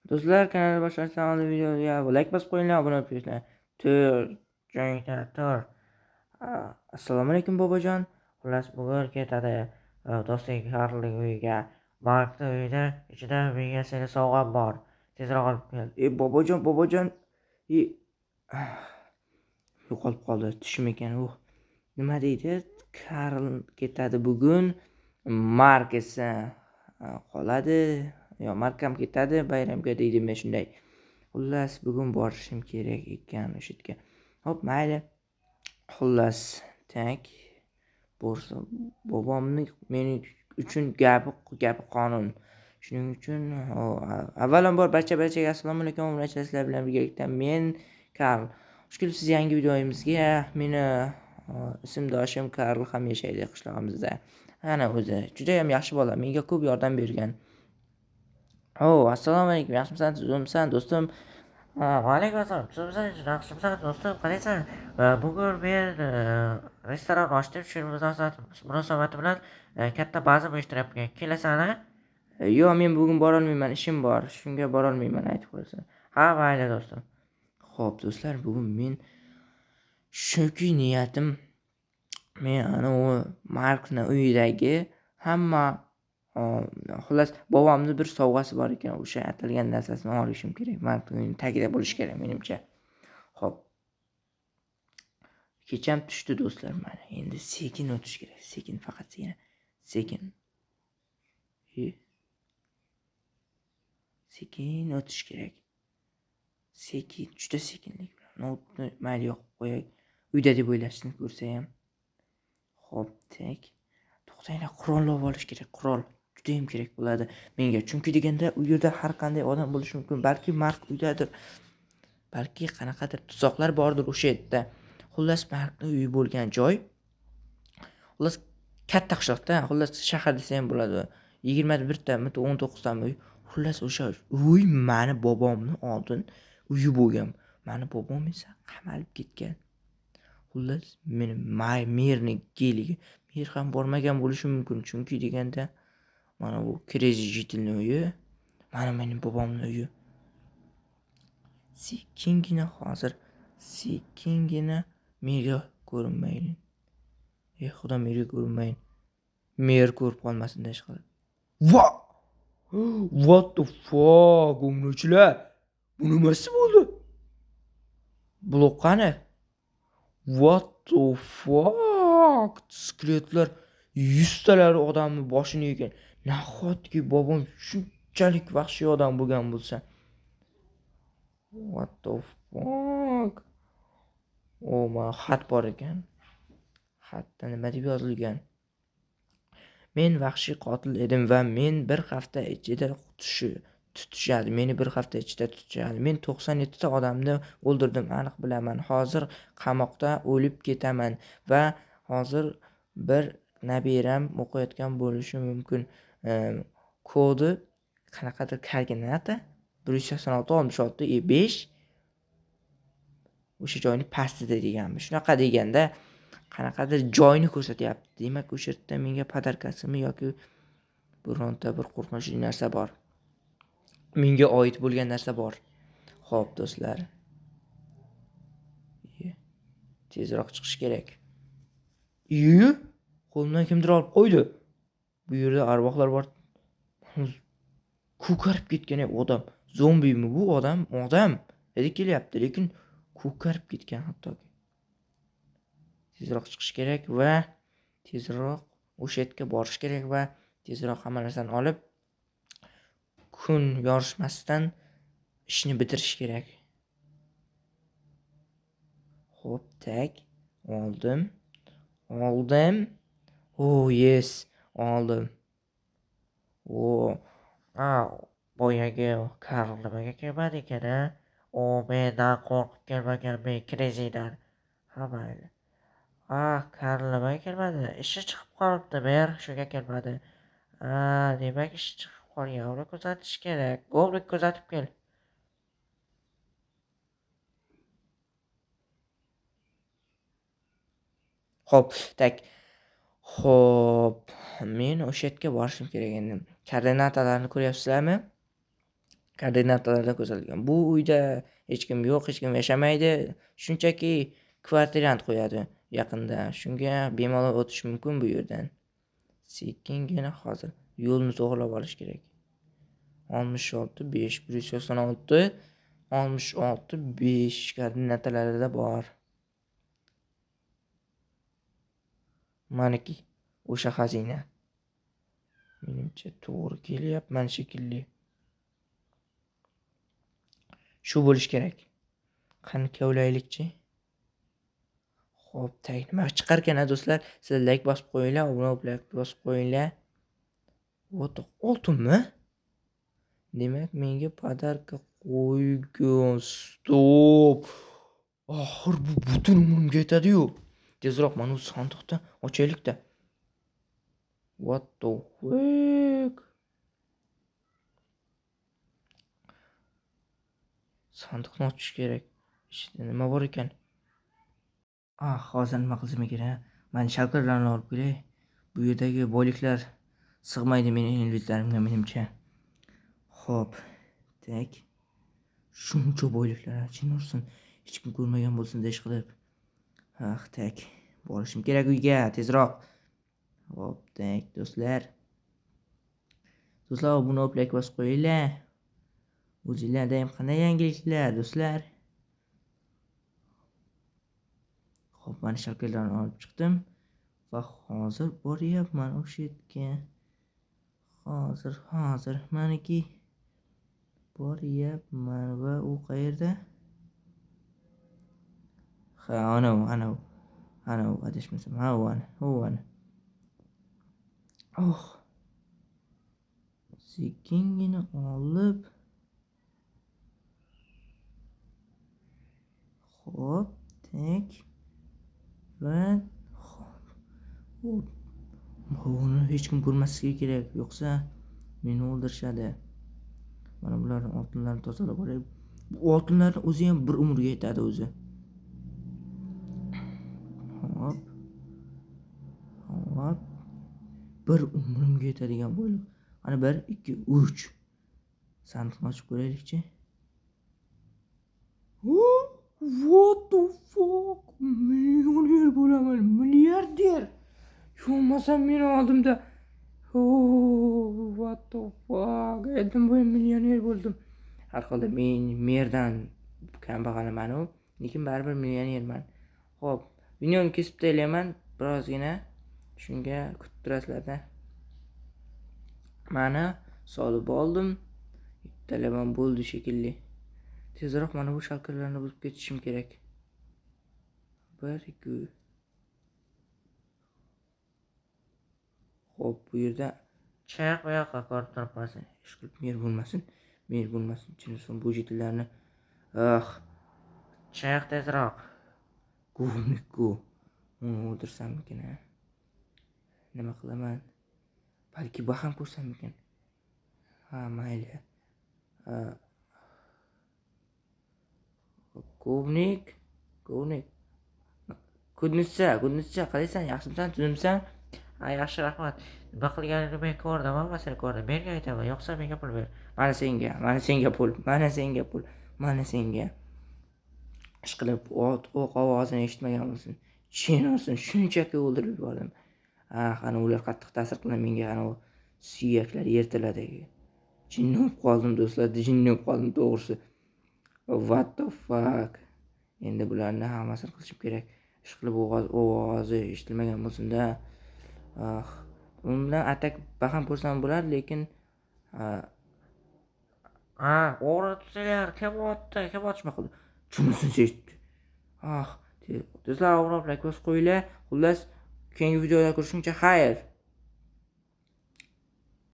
Do'stlar, kanalga boshlashdan oldin videoga like bosib qo'yinglar, obuna bo'lib qo'yinglar. Tur, joyingda tur. Assalomu alaykum bobojon. Xullas, bugun ketadi do'sting Karlning uyiga. Markning uyida ichida menga seni sovg'a bor. Tezroq olib kel. Bobojon. Yo'qolib qoldi. Tushim ekan u. Nima deydi? Karl ketadi bugun. Mark esa qoladi. Mark ham ketadi bayramga deydi, men shunday. Xullas, bugun borishim kerak ekan o'sha yerga. Hop, mayli. Xullas, tak. Bo'lsa, bobomning men uchun gapi qonun. Shuning uchun avvalambor barchaga assalomu alaykum. Sizlar bilan birgalikda men Karl. Xush kelibsiz yangi videoyimizga. Meni ismdoshim Karl ham yashaydi qishlog'imizda. Ana o'zi juda ham yaxshi bola, menga ko'p yordam bergan. Assalomu alaykum. Yaxshimisan do'stim? Vaalaykum assalom. Yaxshimisan do'stim, qalaysan? Bugun men restoran ochdim. Shu munosabati bilan katta bazm uyushtiryapman. Kelasanmi? Yo'q, men bugun borolmayman, ishim bor. Shunga borolmayman, aytib qo'ysin. Ha, mayli do'stim. Xo'p, do'stlar, bugun men shuki niyatim men u Markning uyidagi hamma xullas bobomni bir sovg'asi bor ekan, o'sha atalgan narsasini olishim kerak. Markning uyini tagida bo'lish kerak menimcha. Xo'p. Kecham tushdi do'stlar, mana endi sekin o'tish kerak. Sekin, faqat sekin. Sekin o'tish kerak. Sekin, juda sekinlik bilan. Notni mayli yoqib qo'yay. Uyda deb o'ylashni ko'rsa ham. Xo'p, tak. To'xtanglar, qurol olib olish kerak. Qurol juda ham kerak bo'ladi menga. Chunki deganda u yerda har qanday odam bo'lishi mumkin. Balki Mark uydadir. Balki qanaqadir tuzoqlar bordir o'sha yerda. Xullas, Markning uyi bo'lgan joy. Xullas, katta qishloqda, xullas shahar desa ham bo'ladi. 21 tami, 19 tami uy. Xullas, o'sha uy mani bobomning oldin uyi bo'lgan. Mani bobom esa qamalib ketgan. Xullas, meni merning keliga mer ham bormagan bo'lishi mumkin. Chunki deganda mana bu Crazy Jitilning uyi, mana mening bobomning uyi. Sekingina merga ko'rinmaylik. Xudo merga ko'rinmayin. Mer ko'rib qolmasin desh qilib. What the fuck, o'nglovchilar? Bu nimasi bo'ldi? Blok qani? What the fuck? Skeletlar 100 talari odamni boshini yegan. Nahotki bobom shunchalik vahshiy odam bo'lgan bo'lsa. What the fuck? Mana xat bor ekan. Xatda nima deb yozilgan? Men vahshiy qotil edim va men bir hafta ichida tutishadi. Meni bir hafta ichida tutishadi. Men 97 ta odamni o'ldirdim, aniq bilaman. Hozir qamoqda o'lib ketaman va hozir bir nabiram o'qiyotgan bo'lishi mumkin. Kodi qanaqadir koordinata 186-66-5 o'sha joyning pastida deganmi. Shunaqa deganda qanaqadir joyni ko'rsatyapti. Demak, o'sha yerda menga podarkasimi yoki bironta bir qo'rqinchli narsa bor. Menga oid bo'lgan narsa bor. Xo'p, do'stlar. Tezroq chiqish kerak. Qo'limdan kimdir olib qo'ydi. Bu yerda arvohlar bor. Ko'karib ketgan odam. Zombimi bu odam? Odam dedi kelyapti, lekin ko'karib ketgan hattoki. Tezroq chiqish kerak va tezroq o'sha yerga borish kerak va tezroq hamma narsani olib kun yorishmasdan ishni bitirish kerak. Xo'p, tak. Oldim. Yes, oldim. Boyagi Karl nimaga kelmadi ekan-a? Mendan qo'rqib kelmagan, men Crazy'dan. Ha, mayli. Karl nimaga kelmadi? Ishi chiqib qolibdi, mer shunga kelmadi. Demak ishi chiqib qolgan. Uni kuzatish kerak. Goblik kuzatib kel. Xo'p, tak. Xo'p, men o'sha yerga borishim kerak endi. Koordinatalarni ko'ryapsizlarmi? koordinatalarda ko'rsatilgan. Bu uyda hech kim yo'q, hech kim yashamaydi. Shunchaki kvartirant qo'yadi yaqinda. Shunga bemalol o'tish mumkin bu yerdan. Sekingina hozir yo'lni to'g'rilab olish kerak. 66 5 186 66 5 koordinatalarida bor. Maniki o'sha xazina. Menimcha to'g'ri kelyapman shekilli. Shu bo'lish kerak. Qani kavlaylikchi. Xo'p, tag nima chiqar ekan do'stlar? Sizlar like bosib qo'yinglar, like bosib qo'yinglar. Oltinmi? Demak, menga podarka qo'ygan. Stop. Oxir bu butun umrimga yetadi-yu. Tezroq mana bu sandiqdan ochaylik-da. What the fuck? Sandiqni ochish kerak. Ichida nima bor ekan? Hozir nima qilsam kerak? Mana shalkarlarni olib kelay. Bu yerdagi boyliklar sig'maydi mening inventlarimga menimcha. Xo'p. Tak. Shuncha boyliklar chin ursin. Hech kim ko'rmagan bo'lsin desh qilib. Tak. Borishim kerak uyga tezroq. Xo'p, tak do'stlar. Do'stlar, buni like bosib qo'yinglar. O'zingizlarda ham qanday yangiliklar do'stlar? Xo'p, mana shakllarni olib chiqdim va hozir boryapman o'sha yerga. Hozir meniki boryapman va u qayerda? Ha, ana u adashmasam. Ha, u ana. Sekingina olib. Xo'p, tak. Va buni hech kim ko'rmasligi kerak, yo'qsa meni o'ldirishadi. Mana bularning oltinlarini tozalab olay. Bu oltinlarning o'zi ham bir umrga yetadi o'zi. Hop. Bir umrimga yetadigan bo'lib. Ana 1 2 3. Sandiqni ochib ko'raylikchi. What the fuck? Millioner bo'laman, milliarder. Yo'qmasam meni oldimda. What the fuck? Edim bo'y millioner bo'ldim. Har holda men merdan kambag'alman-u, lekin baribir millionerman. Xo'p, videoni kesib taylayman birozgina. Shunga kutib turasizlar-da. Mana solib oldim. Talaban bo'ldi shekilli. Tezroq mana bu shalkarlarni buzib ketishim kerak. 1 2. Xo'p, bu yerda Chiq bu yoqqa ko'rib turibmiz. ish qilib mer bo'lmasin. Chinson bu jitillarni. Chiq tezroq. Guvniku. Uni o'ldirsammikin? Nima qilaman? Balki baham ko'rsammikin? Ha, mayli. Guvnik. Kudnitsa, qalaysan? Yaxshimisan? Tuzimsan? Yaxshi, rahmat. Nima qilganingni men ko'rdim, hammasini ko'rdim. Menga aytaman, yo'qsa menga pul ber. Mana senga pul. Ishqilib o'q ovozini eshitmagan bo'lsin. Chin ursin, shunchaki o'ldirib yubordim. Qani ular qattiq ta'sir qildi menga, qani suyaklari yertiladi. Jinnib qoldim do'stlar, to'g'risi. What the fuck? Endi bularni hammasini qilishim kerak. Ishqilib ovozi eshitilmagan bo'lsin-da. Undan atak baham ko'rsam bo'lar, lekin o'g'ri tutinglar. Kim otishma qildi? Shunisi eshitdi. Do'stlar, like bosib qo'yinglar. Xullas, keyingi videoda ko'rishguncha xayr.